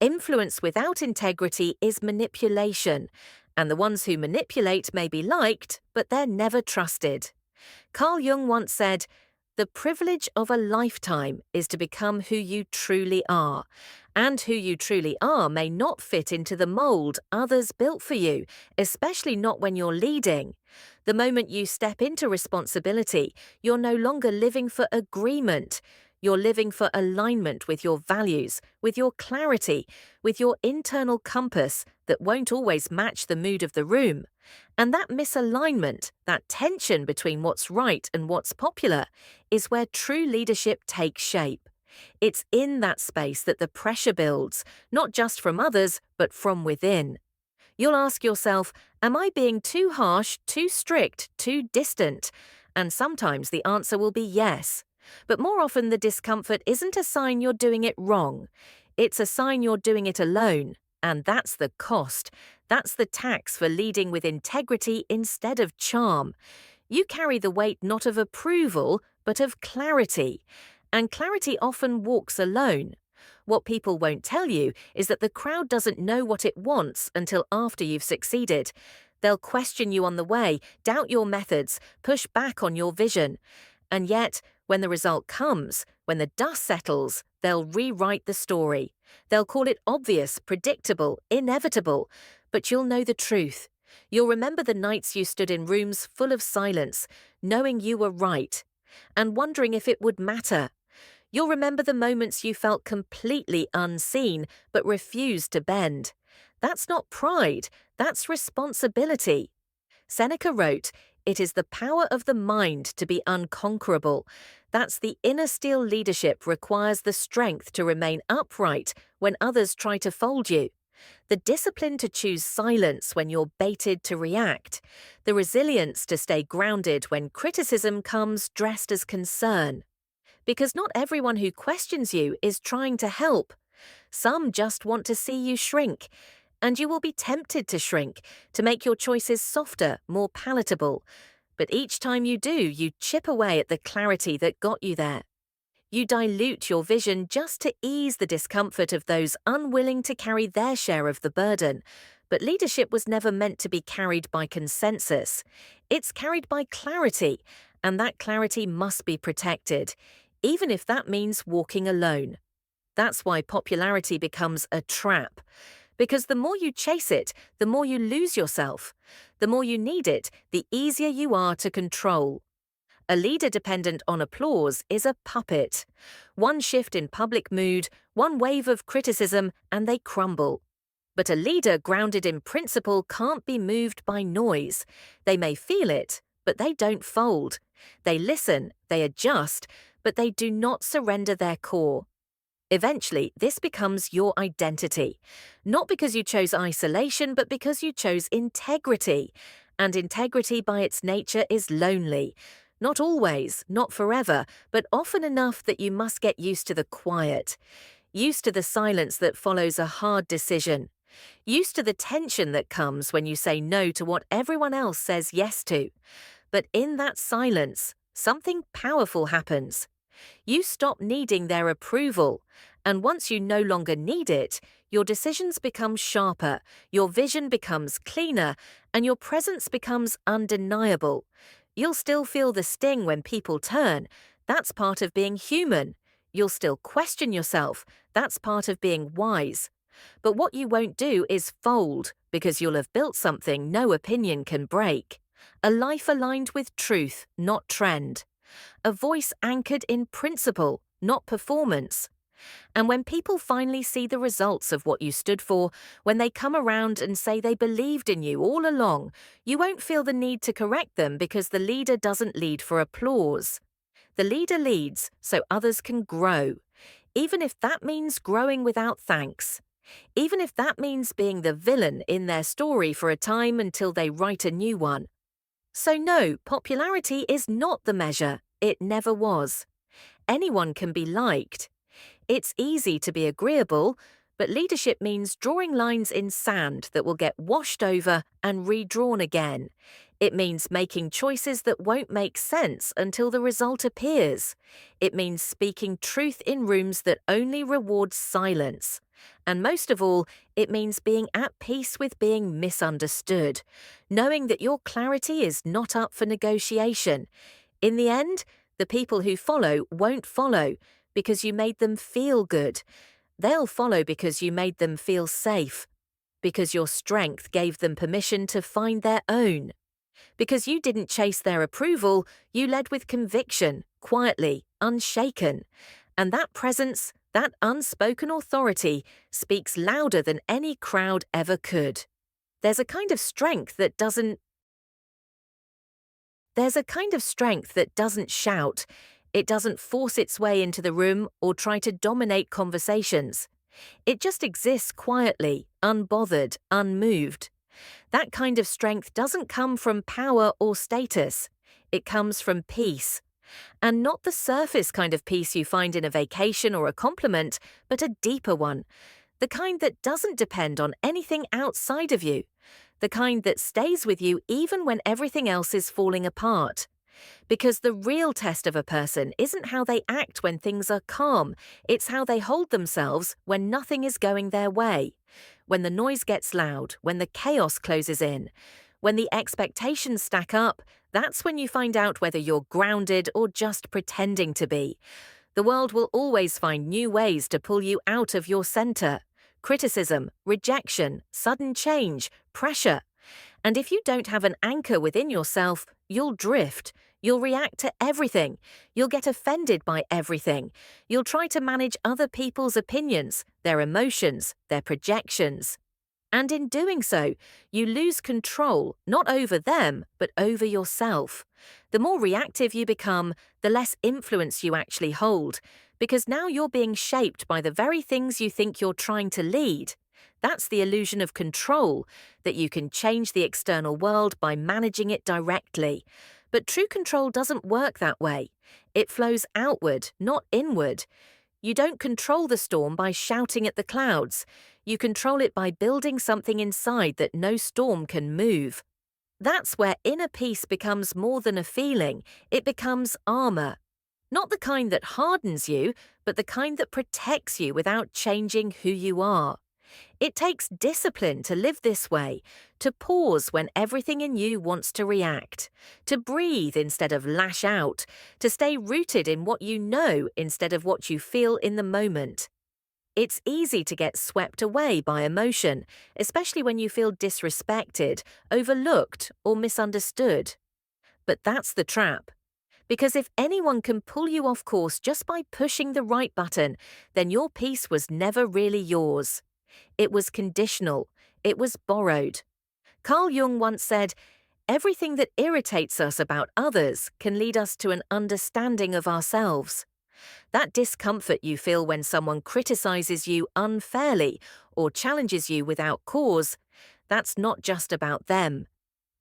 Influence without integrity is manipulation, and the ones who manipulate may be liked, but they're never trusted. Carl Jung once said, "The privilege of a lifetime is to become who you truly are, and who you truly are may not fit into the mold others built for you, especially not when you're leading. The moment you step into responsibility, you're no longer living for agreement. You're living for alignment with your values, with your clarity, with your internal compass that won't always match the mood of the room. And that misalignment, that tension between what's right and what's popular, is where true leadership takes shape. It's in that space that the pressure builds, not just from others, but from within. You'll ask yourself, am I being too harsh, too strict, too distant? And sometimes the answer will be yes. But more often, the discomfort isn't a sign you're doing it wrong. It's a sign you're doing it alone. And that's the cost. That's the tax for leading with integrity instead of charm. You carry the weight not of approval, but of clarity. And clarity often walks alone. What people won't tell you is that the crowd doesn't know what it wants until after you've succeeded. They'll question you on the way, doubt your methods, push back on your vision. And yet, when the result comes, when the dust settles, they'll rewrite the story. They'll call it obvious, predictable, inevitable. But you'll know the truth. You'll remember the nights you stood in rooms full of silence, knowing you were right, and wondering if it would matter. You'll remember the moments you felt completely unseen but refused to bend. That's not pride, that's responsibility. Seneca wrote, "It is the power of the mind to be unconquerable. That's the inner steel leadership requires the strength to remain upright when others try to fold you. The discipline to choose silence when you're baited to react. The resilience to stay grounded when criticism comes dressed as concern. Because not everyone who questions you is trying to help. Some just want to see you shrink. And you will be tempted to shrink, to make your choices softer, more palatable. But each time you do, you chip away at the clarity that got you there. You dilute your vision just to ease the discomfort of those unwilling to carry their share of the burden. But leadership was never meant to be carried by consensus. It's carried by clarity, and that clarity must be protected, even if that means walking alone. That's why popularity becomes a trap. Because the more you chase it, the more you lose yourself. The more you need it, the easier you are to control. A leader dependent on applause is a puppet. One shift in public mood, one wave of criticism, and they crumble. But a leader grounded in principle can't be moved by noise. They may feel it, but they don't fold. They listen, they adjust, but they do not surrender their core. Eventually, this becomes your identity, not because you chose isolation, but because you chose integrity. And integrity by its nature is lonely. Not always, not forever, but often enough that you must get used to the quiet, used to the silence that follows a hard decision, used to the tension that comes when you say no to what everyone else says yes to. But in that silence, something powerful happens. You stop needing their approval, and once you no longer need it, your decisions become sharper, your vision becomes cleaner, and your presence becomes undeniable. You'll still feel the sting when people turn. That's part of being human. You'll still question yourself. That's part of being wise. But what you won't do is fold, because you'll have built something no opinion can break. A life aligned with truth, not trend. A voice anchored in principle, not performance. And when people finally see the results of what you stood for, when they come around and say they believed in you all along, you won't feel the need to correct them because the leader doesn't lead for applause. The leader leads so others can grow, even if that means growing without thanks. Even if that means being the villain in their story for a time until they write a new one. So no, popularity is not the measure. It never was. Anyone can be liked. It's easy to be agreeable, but leadership means drawing lines in sand that will get washed over and redrawn again. It means making choices that won't make sense until the result appears. It means speaking truth in rooms that only reward silence. And most of all, it means being at peace with being misunderstood, knowing that your clarity is not up for negotiation. In the end, the people who follow won't follow because you made them feel good. They'll follow because you made them feel safe, because your strength gave them permission to find their own. Because you didn't chase their approval, you led with conviction, quietly, unshaken. And that presence, that unspoken authority, speaks louder than any crowd ever could. There's a kind of strength that doesn't shout. It doesn't force its way into the room or try to dominate conversations. It just exists quietly, unbothered, unmoved. That kind of strength doesn't come from power or status. It comes from peace. And not the surface kind of peace you find in a vacation or a compliment, but a deeper one. The kind that doesn't depend on anything outside of you. The kind that stays with you even when everything else is falling apart. Because the real test of a person isn't how they act when things are calm, it's how they hold themselves when nothing is going their way. When the noise gets loud, when the chaos closes in, when the expectations stack up, that's when you find out whether you're grounded or just pretending to be. The world will always find new ways to pull you out of your center. Criticism, rejection, sudden change, pressure. And if you don't have an anchor within yourself, you'll drift. You'll react to everything. You'll get offended by everything. You'll try to manage other people's opinions, their emotions, their projections. And in doing so, you lose control, not over them, but over yourself. The more reactive you become, the less influence you actually hold, because now you're being shaped by the very things you think you're trying to lead. That's the illusion of control, that you can change the external world by managing it directly. But true control doesn't work that way. It flows outward, not inward. You don't control the storm by shouting at the clouds. You control it by building something inside that no storm can move. That's where inner peace becomes more than a feeling. It becomes armor. Not the kind that hardens you, but the kind that protects you without changing who you are. It takes discipline to live this way, to pause when everything in you wants to react, to breathe instead of lash out, to stay rooted in what you know instead of what you feel in the moment. It's easy to get swept away by emotion, especially when you feel disrespected, overlooked, or misunderstood. But that's the trap. Because if anyone can pull you off course just by pushing the right button, then your peace was never really yours. It was conditional. It was borrowed. Carl Jung once said, "Everything that irritates us about others can lead us to an understanding of ourselves." That discomfort you feel when someone criticizes you unfairly or challenges you without cause, that's not just about them.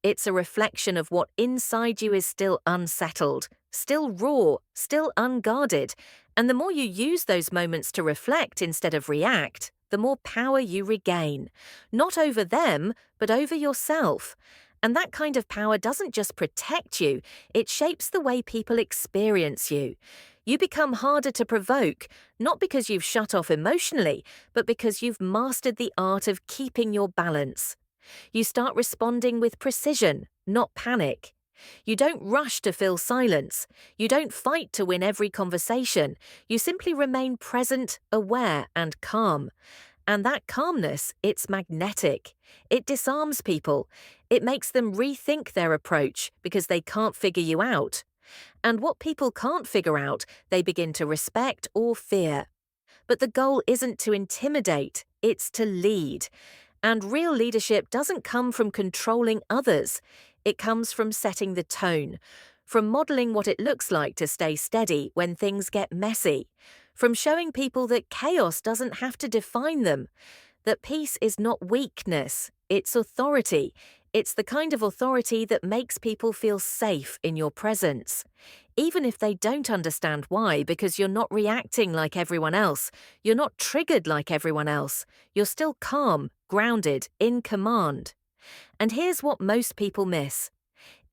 It's a reflection of what inside you is still unsettled, still raw, still unguarded, and the more you use those moments to reflect instead of react, the more power you regain, not over them, but over yourself. And that kind of power doesn't just protect you, it shapes the way people experience you. You become harder to provoke, not because you've shut off emotionally, but because you've mastered the art of keeping your balance. You start responding with precision, not panic. You don't rush to fill silence. You don't fight to win every conversation. You simply remain present, aware, and calm. And that calmness, it's magnetic. It disarms people. It makes them rethink their approach because they can't figure you out. And what people can't figure out, they begin to respect or fear. But the goal isn't to intimidate, it's to lead. And real leadership doesn't come from controlling others. It comes from setting the tone, from modeling what it looks like to stay steady when things get messy, from showing people that chaos doesn't have to define them, that peace is not weakness, it's authority. It's the kind of authority that makes people feel safe in your presence. Even if they don't understand why, because you're not reacting like everyone else, you're not triggered like everyone else, you're still calm, grounded, in command. And here's what most people miss.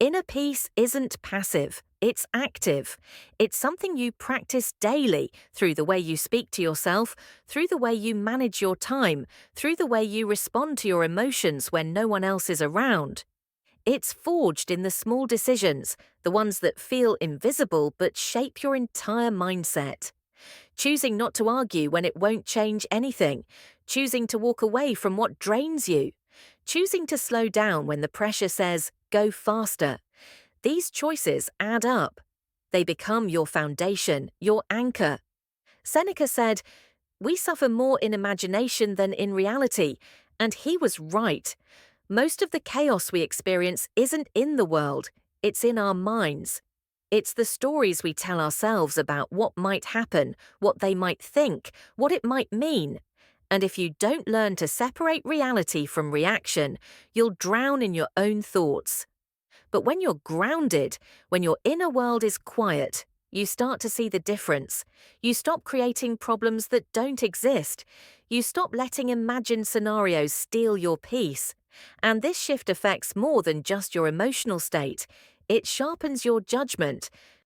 Inner peace isn't passive, it's active. It's something you practice daily through the way you speak to yourself, through the way you manage your time, through the way you respond to your emotions when no one else is around. It's forged in the small decisions, the ones that feel invisible but shape your entire mindset. Choosing not to argue when it won't change anything, choosing to walk away from what drains you, choosing to slow down when the pressure says, go faster. These choices add up. They become your foundation, your anchor. Seneca said, "We suffer more in imagination than in reality," and he was right. Most of the chaos we experience isn't in the world, it's in our minds. It's the stories we tell ourselves about what might happen, what they might think, what it might mean. And if you don't learn to separate reality from reaction, you'll drown in your own thoughts. But when you're grounded, when your inner world is quiet, you start to see the difference. You stop creating problems that don't exist. You stop letting imagined scenarios steal your peace. And this shift affects more than just your emotional state. It sharpens your judgment,